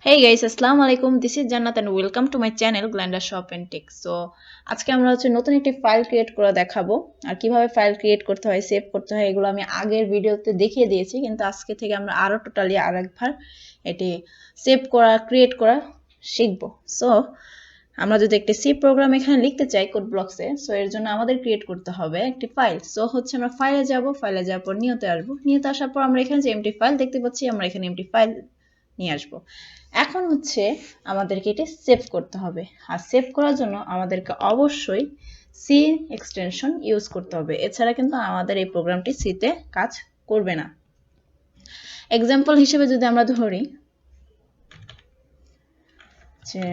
Hey guys, Assalamu alaikum. This is Jannat and welcome to my channel Glunda Shop and Tech. So আজকে আমরা নতুন একটি file create করে দেখাবো আর কিভাবে ফাইল ক্রিয়েট করতে হয়, সেভ করতে হয় এগুলো আমি আগের ভিডিওতে দেখিয়ে দিয়েছি, কিন্তু আজকে থেকে আমরা আরো টোটালি আরেকবার এটি সেভ করা, ক্রিয়েট করা শিখব। সো আমরা যদি একটি সি প্রোগ্রাম এখানে লিখতে চাই কোড ব্লকসে, সো এর জন্য আমাদের ক্রিয়েট করতে হবে একটি ফাইল। সো হচ্ছে আমরা ফাইলে যাব, ফাইলে যাওয়ার পর নিয়তে আসব, নিয়তে আসার পর আমরা এখানে যে এমটি ফাইল দেখতে পাচ্ছি, আমরা এখানে এমটি ফাইল নিয়ে আসব। এখন হচ্ছে আমাদেরকে এটি সেভ করতে হবে, আর সেভ করার জন্য আমাদেরকে অবশ্যই সি এক্সটেনশন ইউজ করতে হবে, এছাড়া কিন্তু আমাদের এই প্রোগ্রামটি সিতে কাজ করবে না। এক্সাম্পল হিসেবে যদি আমরা ধরি যে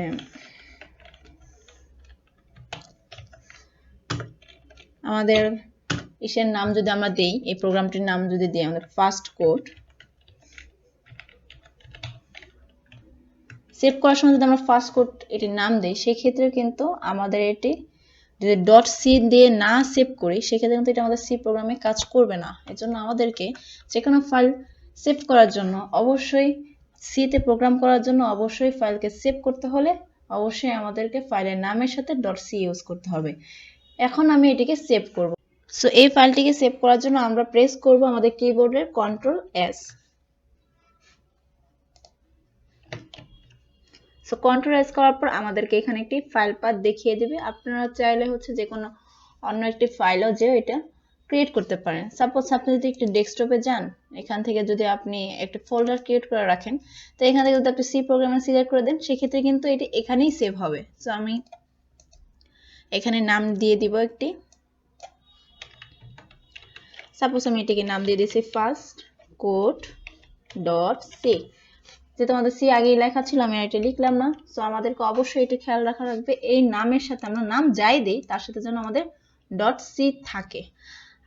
আমাদের ইসের নাম যদি আমরা দেই, এই প্রোগ্রামটির নাম যদি দিই আমাদের ফার্স্ট কোড, সেভ করার সময় যদি আমরা ফার্স্ট কোড এটির নাম দেই, সেক্ষেত্রে কিন্তু আমাদের এটি যদি ডট সি দিয়ে না সেভ করি, সেক্ষেত্রে কিন্তু এটা আমাদের সি প্রোগ্রামে কাজ করবে না। এর জন্য আমাদেরকে যে কোনো ফাইল সেভ করার জন্য অবশ্যই সিতে প্রোগ্রাম করার জন্য অবশ্যই ফাইলকে সেভ করতে হলে অবশ্যই আমাদেরকে ফাইলের নামের সাথে ডট সি ইউজ করতে হবে। এখন আমি এটিকে সেভ করব। সো এই ফাইলটিকে সেভ করার জন্য আমরা প্রেস করব আমাদের কিবোর্ডের Ctrl+S। সো Ctrl+S করার পর আমাদেরকে এখানে একটি ফাইল পাথ দেখিয়ে দিবে। আপনারা চাইলে হচ্ছে যে কোনো অন্য একটি ফাইলও যে এটা ক্রিয়েট করতে পারেন। সাপোজ আপনি যদি একটি ডেস্কটপে যান, এখান থেকে যদি আপনি একটা ফোল্ডার ক্রিয়েট করে রাখেন, তো এখান থেকে যদি আপনি সি প্রোগ্রামে সিলেক্ট করে দেন, সেক্ষেত্রে কিন্তু এটি এখানেই সেভ হবে। সো আমি এখানে নাম দিয়ে দিব একটি, সাপোজ আমি এটিকে নাম দিয়ে দিয়েছি ফার্স্ট কোড ডট সি। যেহেতু আমাদের সি আগেই লেখা ছিল, আমি এটা লিখলাম না। সো আমাদেরকে অবশ্যই এটা খেয়াল রাখা রাখবে, এই নামের সাথে আমরা নাম যাই দিই তার সাথে যেন আমাদের ডট সি থাকে,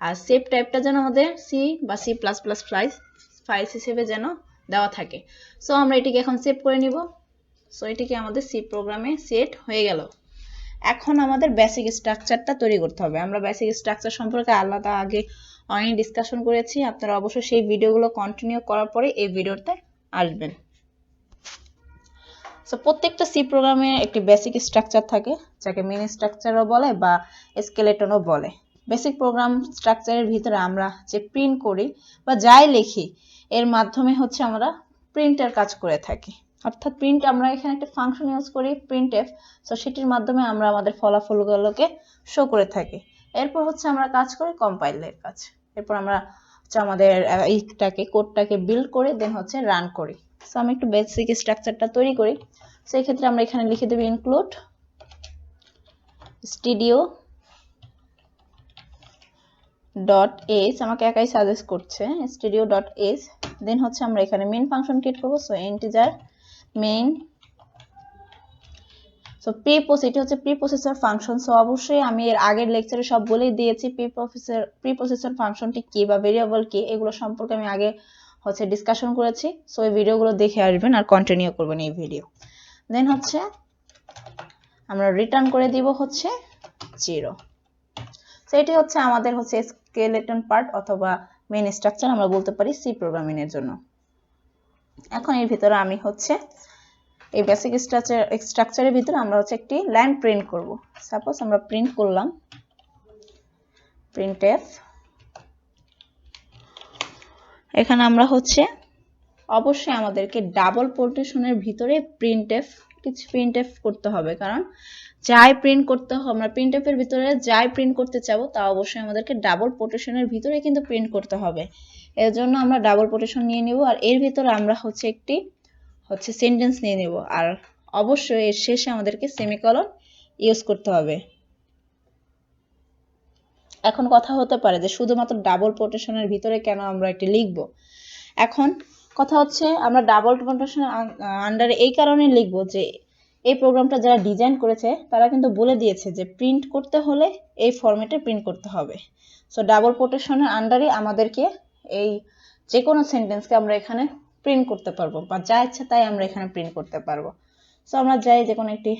আর সেভ টাইপটা যেন আমাদের সি বা সি প্লাস প্লাস ফাইলস হিসেবে যেন দেওয়া থাকে। সো আমরা এটিকে এখন সেভ করে নিব। সো এটিকে আমাদের সি প্রোগ্রামে সেট হয়ে গেল। এখন আমাদের বেসিক স্ট্রাকচারটা তৈরি করতে হবে। আমরা বেসিক স্ট্রাকচার সম্পর্কে আলাদা আগে অনেক ডিসকাশন করেছি, আপনারা অবশ্যই সেই ভিডিওগুলো কন্টিনিউ করার পরে এই ভিডিওতে আসবেন। সো প্রত্যেকটা সি প্রোগ্রামে একটি বেসিক স্ট্রাকচার থাকে, যাকে মেইন স্ট্রাকচারও বলে বা স্কেলেটনও বলে। বেসিক প্রোগ্রাম স্ট্রাকচারের ভিতরে আমরা যে প্রিন্ট করি বা যাই লিখি, এর মাধ্যমে হচ্ছে আমরা প্রিন্টের কাজ করে থাকি। অর্থাৎ প্রিন্ট, আমরা এখানে একটা ফাংশন ইউজ করি প্রিন্টএফ, সো সেটির মাধ্যমে আমরা আমাদের ফলাফলগুলোকে শো করে থাকি। এরপর হচ্ছে আমরা কাজ করি কম্পাইলের কাজ। এরপর আমরা হচ্ছে আমাদের এইটাকে কোডটাকে বিল্ড করে দেন হচ্ছে রান করি। সো আমি একটু বেসিক স্ট্রাকচারটা তৈরি করি। সো এই ক্ষেত্রে আমরা এখানে লিখে দেব ইনক্লুড স্টুডিও ডট এস, আমাকে একাই সাজেস্ট করছে স্টুডিও ডট এস। দেন হচ্ছে আমরা এখানে মেইন ফাংশন ক্রিয়েট করব। সো ইন্টিজার মেইন, সো এটি হচ্ছে প্রি প্রসেসর ফাংশন। সো অবশ্যই আমি এর আগের লেকচারে সব বলেই দিয়েছি প্রি প্রসেসর ফাংশনটি কি বা ভেরিয়েবল কি, এগুলো সম্পর্কে আমি আগে হচ্ছে ডিসকাশন করেছি। সো এই ভিডিওগুলো দেখে আসবেন আর কন্টিনিউ করবেন এই ভিডিও। দেন হচ্ছে আমরা রিটার্ন করে দিব হচ্ছে 0। সো এটি হচ্ছে আমাদের হচ্ছে স্কেলেটন পার্ট অথবা মেইন স্ট্রাকচার আমরা বলতে পারি সি প্রোগ্রামিং এর জন্য। এখন এর ভিতরে আমি হচ্ছে এই বেসিক স্ট্রাকচারের ভিতরে আমরা হচ্ছে একটি লাইন প্রিন্ট করব। সাপোজ আমরা প্রিন্ট করলাম প্রিন্টএফ। এখানে আমরা হচ্ছে অবশ্যই আমাদেরকে ডাবল কোটেশনের ভিতরে প্রিন্টএফ করতে হবে, কারণ যাই প্রিন্ট করতে হবে, আমরা প্রিন্টএফ এর ভিতরে যাই প্রিন্ট করতে চাবো তা অবশ্যই আমাদেরকে ডাবল কোটেশনের ভিতরে কিন্তু প্রিন্ট করতে হবে। এর জন্য আমরা ডাবল কোটেশন নিয়ে নিব, আর এর ভিতরে আমরা হচ্ছে একটি সেন্টেন্স নিয়ে নেব, আর অবশ্যই এর শেষে আমাদেরকে সেমিকলন ইউজ করতে হবে। এখন কথা হতে পারে যে শুধুমাত্র ডাবল কোটেশনের ভিতরে কেন আমরা এটি লিখব। এখন কথা হচ্ছে আমরা ডাবল কোটেশন আন্ডারে এই কারণে লিখব যে এই প্রোগ্রামটা যারা ডিজাইন করেছে তারা কিন্তু বলে দিয়েছে যে প্রিন্ট করতে হলে এই ফরম্যাটে প্রিন্ট করতে হবে। সো ডাবল কোটেশনের আন্ডারে আমাদেরকে এই যে কোনো সেন্টেন্সকে আমরা এখানে প্রিন্ট করতে পারবো, বা যা ইচ্ছা তাই আমরা এখানে প্রিন্ট করতে পারবো। সো আমরা যাই যে কোনো একটি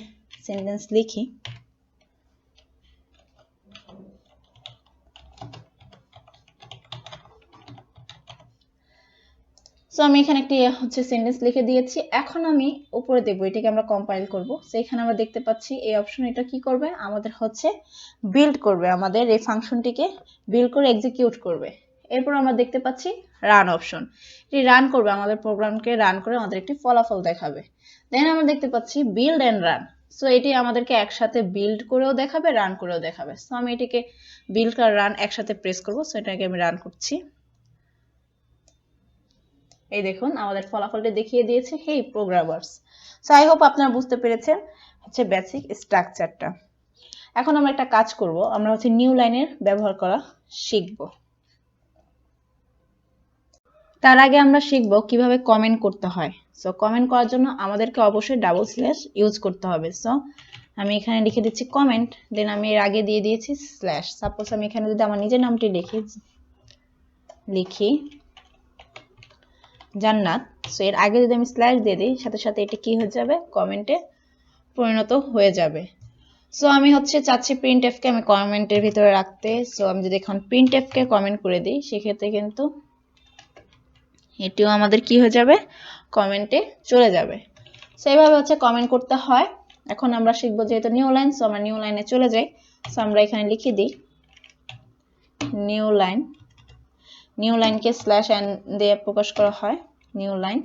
সেন্টেন্স লিখি। সো আমি এখানে একটি হচ্ছে সেন্টেন্স লিখে দিয়েছি। এখন আমি উপরে দেব, এটাকে আমরা কম্পাইল করব। সো এখানে আমরা দেখতে পাচ্ছি এই অপশন, এটা কি করবে, আমাদের হচ্ছে বিল্ড করবে, আমাদের এই ফাংশনটিকে বিল্ড করে এক্সিকিউট করবে। এরপর আমরা দেখতে পাচ্ছি রান অপশন, এটি রান করবে, আমাদের প্রোগ্রামকে রান করে আমাদের একটি ফলাফল দেখাবে। দেন আমরা দেখতে পাচ্ছি বিল্ড এন্ড রান। সো এটি আমাদেরকে একসাথে বিল্ড করেও দেখাবে, রান করেও দেখাবে। সো আমি এটিকে বিল্ড আর রান একসাথে প্রেস করব। সো এটাকে আমি রান করছি। এই দেখুন আমাদের ফলাফলটি দেখিয়ে দিয়েছে হেই প্রোগ্রামার্স। সো আই হোপ আপনারা বুঝতে পেরেছেন হচ্ছে বেসিক স্ট্রাকচারটা। এখন আমরা একটা কাজ করব, আমরা হচ্ছে নিউ লাইনের ব্যবহার করা শিখব। তার আগে আমরা শিখব কিভাবে কমেন্ট করতে হয়। সো কমেন্ট করার জন্য আমাদেরকে অবশ্যই ডাবল স্ল্যাশ ইউজ করতে হবে। সো আমি এখানে লিখে দিচ্ছি কমেন্ট, দেন আমি এর আগে দিয়ে দিয়েছি স্ল্যাশ। সাপোজ আমি এখানে যদি আমার নিজের নামটি লিখি জান্নাত, সো এর আগে যদি আমি স্ল্যাশ দিয়ে দিই, সাথে সাথে এটা কি হয়ে যাবে, কমেন্টে পরিণত হয়ে যাবে। সো আমি হচ্ছে চাচ্ছি প্রিন্টএফ কে আমি কমেন্টের ভিতরে রাখতে। সো আমি যদি এখন প্রিন্টএফ কে কমেন্ট করে দিই, সেক্ষেত্রে কিন্তু এটিও আমাদের কি হয়ে যাবে, কমেন্টে চলে যাবে। সো এইভাবে হচ্ছে কমেন্ট করতে হয়। এখন আমরা শিখবো যেহেতু নিউ লাইন, সো আমরা নিউ লাইনে চলে যাই। সো আমরা এখানে লিখে দিই নিউ লাইন। নিউ লাইনকে স্ল্যাশ এন দিয়ে প্রকাশ করা হয়, নিউ লাইন।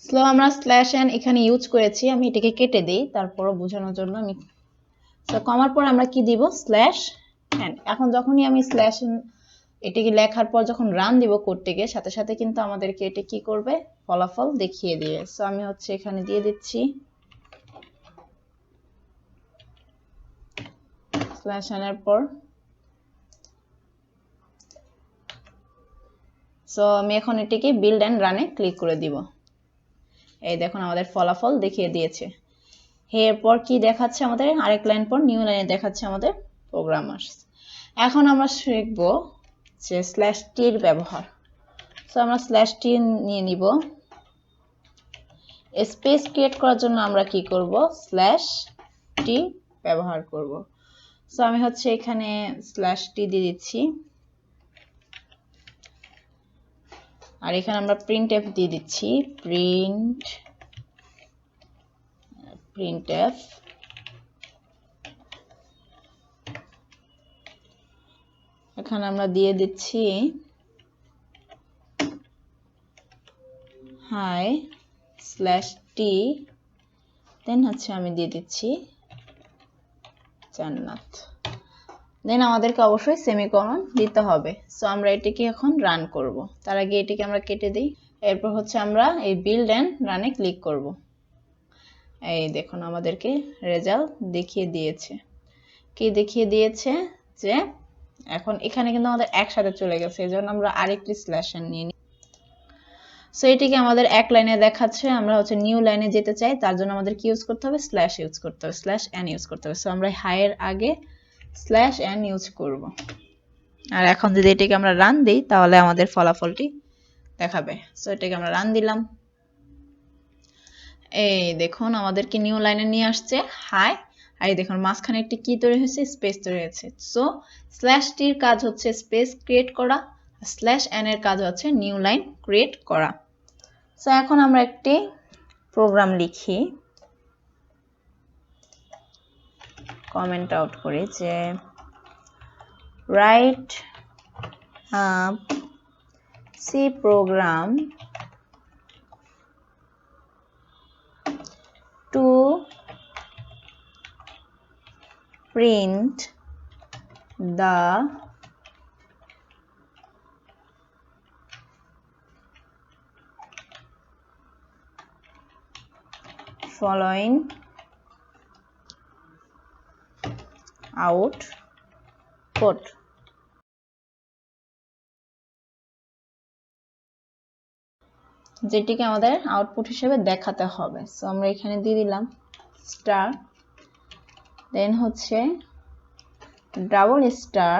সো আমরা স্ল্যাশ এন এখানে ইউজ করেছি, আমি এটাকে কেটে দিই তারপরও বোঝানোর জন্য। আমি সো কমার পর আমরা কি দিব, স্ল্যাশ এন। এখন যখনই আমি স্ল্যাশ এন এটিকে লেখার পর যখন রান দিব কোডটিকে, সাথে সাথে কিন্তু আমাদেরকে এটা কি করবে, ফলাফল দেখিয়ে দিবে। সো আমি হচ্ছে এখানে দিয়ে দিচ্ছি স্ল্যাশ এন এর পর। সো আমি এখন এটিকে বিল্ড এন্ড রানে ক্লিক করে দিব। এই দেখুন আমাদের ফলাফল দেখিয়ে দিয়েছে। এরপর কি দেখাচ্ছে আমাদের, আরেক লাইন পর নিউ লাইনে দেখাচ্ছে আমাদের প্রোগ্রামার্স। এখন আমরা শিখব যে স্ল্যাশ টির ব্যবহার। সো আমরা স্ল্যাশ টি নিয়ে নিব। স্পেস ক্রিয়েট করার জন্য আমরা কি করব, স্ল্যাশ টি ব্যবহার করব। সো আমি হচ্ছে এখানে স্ল্যাশ টি দিয়ে দিচ্ছি, আর এখানে আমরা প্রিন্টএফ দিয়ে দিচ্ছি, প্রিন্টএফ। এখানে আমরা দিয়ে দিচ্ছি হাই স্ল্যাশ টি, দেন হচ্ছে আমি দিয়ে দিচ্ছি জান্নাত। দেন আমাদেরকে অবশ্যই সেমিকোলন দিতে হবে। সো আমরা এটিকে এখন রান করব। তার আগে এটিকে আমরা কেটে দিই। এরপর হচ্ছে আমরা এই বিল্ড এন্ড রানে ক্লিক করব। এই দেখুন আমাদেরকে রেজাল্ট দেখিয়ে দিয়েছে। কি দেখিয়ে দিয়েছে, যে এখন এখানে কিন্তু আমাদের একসাথে চলে গেছে, এজন্য আমরা আরেকটি স্ল্যাশ এন নিয়ে নিই। সো এটিকে আমাদের এক লাইনে দেখাচ্ছে, আমরা হচ্ছে নিউ লাইনে যেতে চাই, তার জন্য আমাদের কি ইউজ করতে হবে, স্ল্যাশ ইউজ করতে হবে, স্ল্যাশ এন ইউজ করতে হবে। সো আমরা হাইয়ের আগে স্ল্যাশ এন ইউজ করব। আর এখন যদি এটিকে আমরা রান দিই, তাহলে আমাদের ফলাফলটি দেখাবে। সো এটাকে আমরা রান দিলাম। এই দেখুন আমাদেরকে নিউ লাইনে নিয়ে আসছে হাই, আর এই দেখুন মাঝখানে একটি কি তৈরি হয়েছে, স্পেস তৈরি হয়েছে। সো স্ল্যাশ টির কাজ হচ্ছে স্পেস ক্রিয়েট করা, স্ল্যাশ এন এর কাজ হচ্ছে নিউ লাইন ক্রিয়েট করা। সো এখন আমরা একটি প্রোগ্রাম লিখি, কমেন্ট আউট করি যে write C program to print the following output. যেটিকে আমাদের আউটপুট হিসেবে দেখাতে হবে। সো আমরা এখানে দিয়ে দিলাম স্টার, দেন হচ্ছে ডাবল স্টার,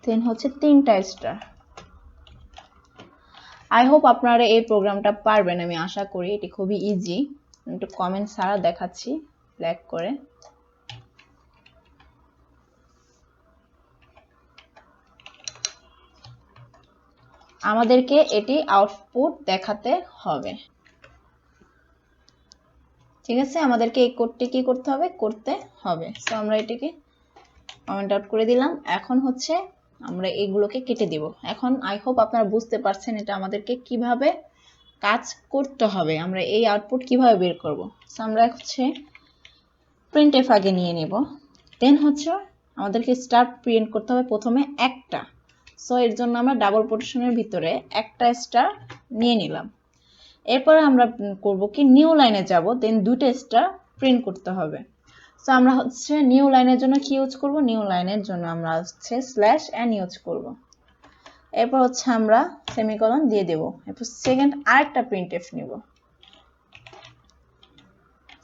দেন হচ্ছে 3টা স্টার। আই হোপ আপনারা এই প্রোগ্রামটা পারবেন, আমি আশা করি। এটি খুবই ইজি। একটু কমেন্ট ছাড়া দেখাচ্ছি ব্ল্যাক করে। আমাদেরকে এটি আউটপুট দেখাতে হবে। ঠিক আছে, আমাদেরকে এই কোডটি কি করতে হবে। সো আমরা এটিকে কমেন্ট আউট করে দিলাম। এখন হচ্ছে আমরা এগুলোকে কেটে দিব। এখন আই হোপ আপনারা বুঝতে পারছেন এটা আমাদেরকে কিভাবে কাজ করতে হবে, আমরা এই আউটপুট কিভাবে বের করব। সো আমরা হচ্ছে প্রিন্টএফ আগে নিয়ে নেব, দেন হচ্ছে আমাদেরকে স্টার প্রিন্ট করতে হবে প্রথমে একটা। সো এর জন্য আমরা ডাবল কোটেশনের ভিতরে একটা স্টার নিয়ে নিলাম। এরপরে আমরা করব কি নিউ লাইনে যাব, দেন দুটো স্টার প্রিন্ট করতে হবে। সো আমরা হচ্ছে নিউ লাইনের জন্য কি ইউজ করব, নিউ লাইনের জন্য আমরা হচ্ছে /n ইউজ করব। এরপর হচ্ছে আমরা সেমিকোলন দিয়ে দেব। এরপর সেকেন্ড আরেকটা প্রিন্টএফ নিব।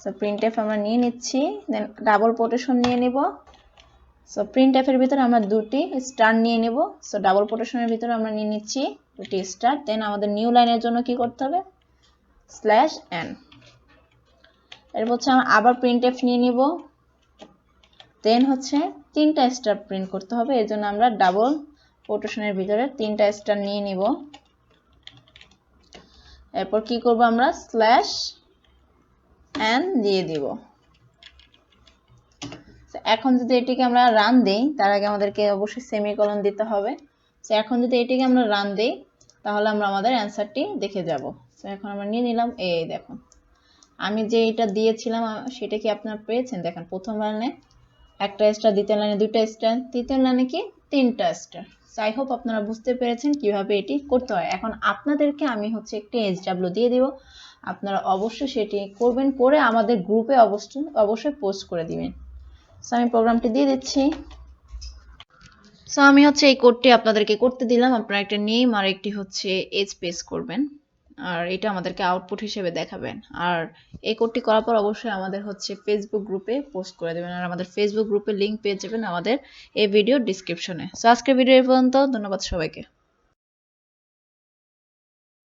সো প্রিন্টএফ আমরা নিয়ে নিচ্ছি, দেন ডাবল কোটেশন নিয়ে নেব। সো প্রিন্টএফ এর ভিতরে আমরা দুটি স্টার নিয়ে নেব। সো ডাবল কোটেশনের ভিতরে আমরা নিয়ে নিচ্ছি দুটি স্টার, দেন আমাদের নিউ লাইনের জন্য কি করতে হবে, /n। এরপর হচ্ছে আমরা আবার প্রিন্টএফ নিয়ে নিব, দেন হচ্ছে তিনটা স্টার প্রিন্ট করতে হবে। এর জন্য আমরা ডাবল কোটেশনের ভিতরে তিনটা স্টার নিয়ে নিব। এরপর কি করব, আমরা /n দিয়ে দিব। এখন যদি এটিকে আমরা রান দেই, তার আগে আমাদেরকে অবশ্যই সেমিকোলন দিতে হবে। সো এখন যদি এটিকে আমরা রান দেই, তাহলে আমরা আমাদের অ্যান্সারটি দেখে যাব। সো এখন আমরা নিয়ে নিলাম, এই দেখুন আমি যে এটা দিয়েছিলাম সেটা কি আপনারা পেয়েছেন। দেখেন প্রথম লাইনে একটা স্টার, দ্বিতীয় লাইনে দুইটা স্টার, তৃতীয় লাইনে কি তিনটা স্টার। আই হোপ আপনারা বুঝতে পেরেছেন কিভাবে এটি করতে হয়। এখন আপনাদেরকে আমি হচ্ছে একটি SW দিয়ে দিব, আপনারা অবশ্যই সেটি করবেন, করে আমাদের গ্রুপে অবশ্যই পোস্ট করে দিবেন। সো আমি প্রোগ্রামটি দিয়ে দিচ্ছি। সো আমি হচ্ছে এই কোডটি আপনাদেরকে করতে দিলাম। আপনারা একটা নেম আর একটি হচ্ছে এজ পেস্ট করবেন, আর এটা আমাদেরকে আউটপুট হিসেবে দেখাবেন। আর এই কোডটি করার পর অবশ্যই আমাদের হচ্ছে ফেসবুক গ্রুপে পোস্ট করে দেবেন, আর আমাদের ফেসবুক গ্রুপের লিঙ্ক পেয়ে যাবেন আমাদের এই ভিডিও ডিসক্রিপশনে। সো আজকের ভিডিও এই পর্যন্ত, ধন্যবাদ সবাইকে।